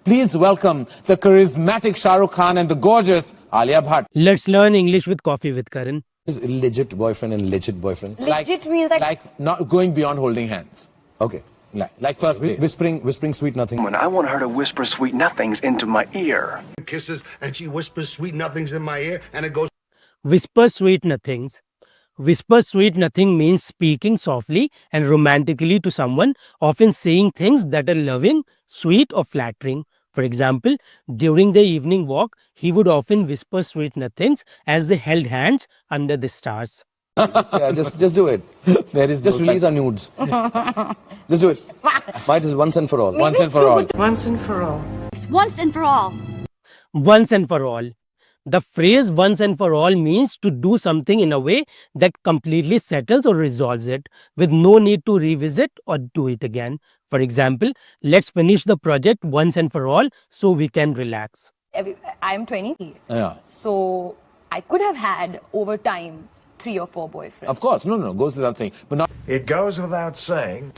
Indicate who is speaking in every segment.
Speaker 1: Please welcome the charismatic Shah Rukh Khan and the gorgeous Alia Bhatt.
Speaker 2: Let's learn English with Coffee with Karan.
Speaker 3: Is illegit boyfriend and legit boyfriend?
Speaker 4: Legit means like
Speaker 1: not going beyond holding hands.
Speaker 3: Okay.
Speaker 1: Like first date.
Speaker 3: Whispering sweet nothing.
Speaker 5: When I want her to whisper sweet nothings into my ear.
Speaker 6: Kisses and she whispers sweet nothings in my ear and it goes.
Speaker 2: Whisper sweet nothings. Whisper sweet nothing means speaking softly and romantically to someone, often saying things that are loving, sweet or flattering. For example, during the evening walk, he would often whisper sweet nothings as they held hands under the stars.
Speaker 3: Yeah, just do it.
Speaker 1: There is
Speaker 3: Just
Speaker 1: no
Speaker 3: release our nudes. Just do it. Might as once and for all.
Speaker 1: once and for all.
Speaker 7: Once and for all.
Speaker 4: once and for all.
Speaker 2: Once and for all. The phrase once and for all means to do something in a way that completely settles or resolves it with no need to revisit or do it again. For example, let's finish the project once and for all so we can relax.
Speaker 4: I'm 20.
Speaker 1: Yeah.
Speaker 4: So I could have had over time 3 or 4 boyfriends.
Speaker 1: Of course, no, goes without saying. But not.
Speaker 6: It goes without saying.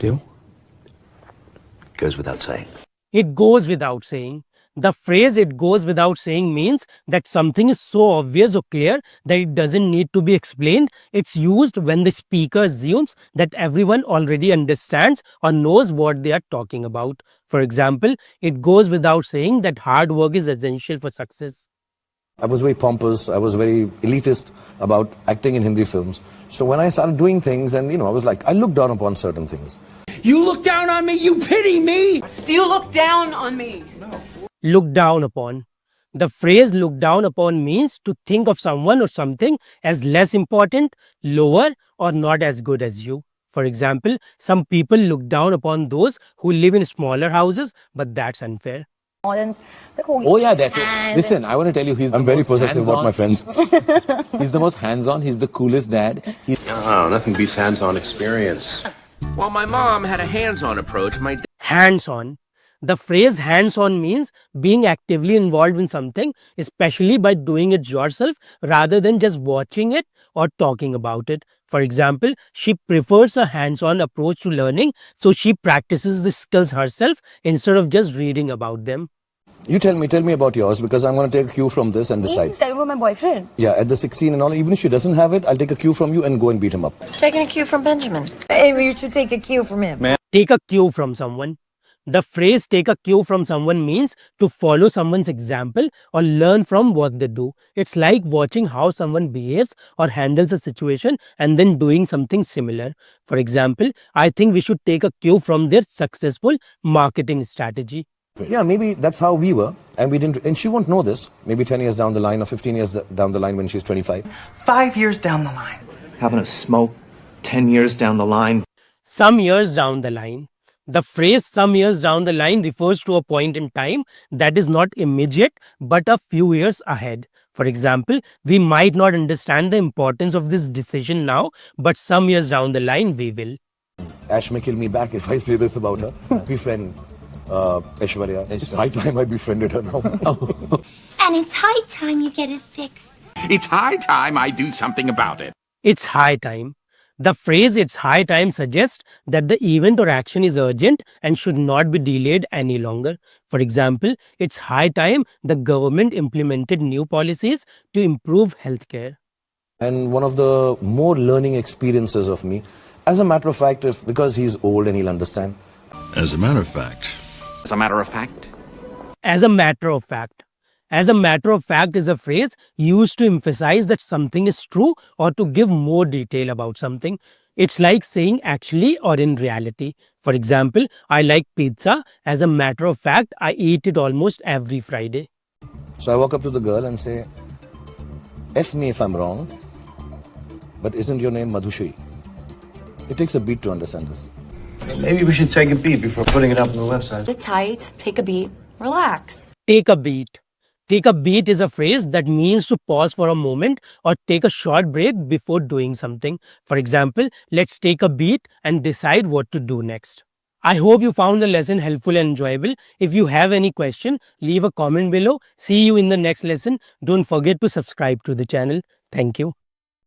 Speaker 5: Goes without saying.
Speaker 2: It goes without saying. The phrase it goes without saying means that something is so obvious or clear that it doesn't need to be explained. It's used when the speaker assumes that everyone already understands or knows what they are talking about. For example, it goes without saying that hard work is essential for success.
Speaker 3: I was very pompous. I was very elitist about acting in Hindi films. So when I started doing things and, I was like, I looked down upon certain things.
Speaker 7: You look down on me? You pity me? Do you look down on me?
Speaker 2: Look down upon. The phrase look down upon means to think of someone or something as less important, lower, or not as good as you. For example, some people look down upon those who live in smaller houses, but that's unfair.
Speaker 1: Oh yeah, that. Listen, I want to tell you,
Speaker 3: I'm very possessive about my friends.
Speaker 1: He's the most hands-on. He's the coolest dad.
Speaker 5: Nothing beats hands-on experience.
Speaker 7: While my mom had a hands-on approach, my dad...
Speaker 2: Hands-on. The phrase hands-on means being actively involved in something, especially by doing it yourself rather than just watching it or talking about it. For example, she prefers a hands-on approach to learning, so she practices the skills herself instead of just reading about them.
Speaker 3: You tell me about yours because I'm going to take a cue from this and decide.
Speaker 4: Tell me about my boyfriend.
Speaker 3: Yeah, at the 16 and all, even if she doesn't have it, I'll take a cue from you and go and beat him up.
Speaker 8: Taking a cue from Benjamin.
Speaker 4: Maybe you should take a cue from him.
Speaker 2: Take a cue from someone. The phrase take a cue from someone means to follow someone's example or learn from what they do. It's like watching how someone behaves or handles a situation and then doing something similar. For example, I think we should take a cue from their successful marketing strategy.
Speaker 3: Yeah, maybe that's how we were, and we didn't. And she won't know this. Maybe 10 years down the line or 15 years down the line when she's 25.
Speaker 7: 5 years down the line.
Speaker 9: Having a smoke 10 years down the line.
Speaker 2: Some years down the line. The phrase some years down the line refers to a point in time that is not immediate but a few years ahead. For example, we might not understand the importance of this decision now, but some years down the line we will.
Speaker 3: Ash may kill me back if I say this about her. Befriend Aishwarya. It's high time I befriended her now.
Speaker 10: And it's high time you get it fixed.
Speaker 7: It's high time I do something about it.
Speaker 2: It's high time. The phrase it's high time suggests that the event or action is urgent and should not be delayed any longer. For example, it's high time the government implemented new policies to improve healthcare.
Speaker 3: And one of the more learning experiences of me, as a matter of fact, because he's old and he'll understand.
Speaker 6: As a matter of fact.
Speaker 7: As a matter of fact.
Speaker 2: As a matter of fact. As a matter of fact is a phrase used to emphasize that something is true or to give more detail about something. It's like saying actually or in reality. For example, I like pizza. As a matter of fact, I eat it almost every Friday.
Speaker 3: So I walk up to the girl and say, F me if I'm wrong, but isn't your name Madhushri? It takes a beat to understand this.
Speaker 6: Maybe we should take a beat before putting it up on the website.
Speaker 8: Sit tight, take a beat, relax.
Speaker 2: Take a beat. Take a beat is a phrase that means to pause for a moment or take a short break before doing something. For example, let's take a beat and decide what to do next. I hope you found the lesson helpful and enjoyable. If you have any question, leave a comment below. See you in the next lesson. Don't forget to subscribe to the channel. Thank you.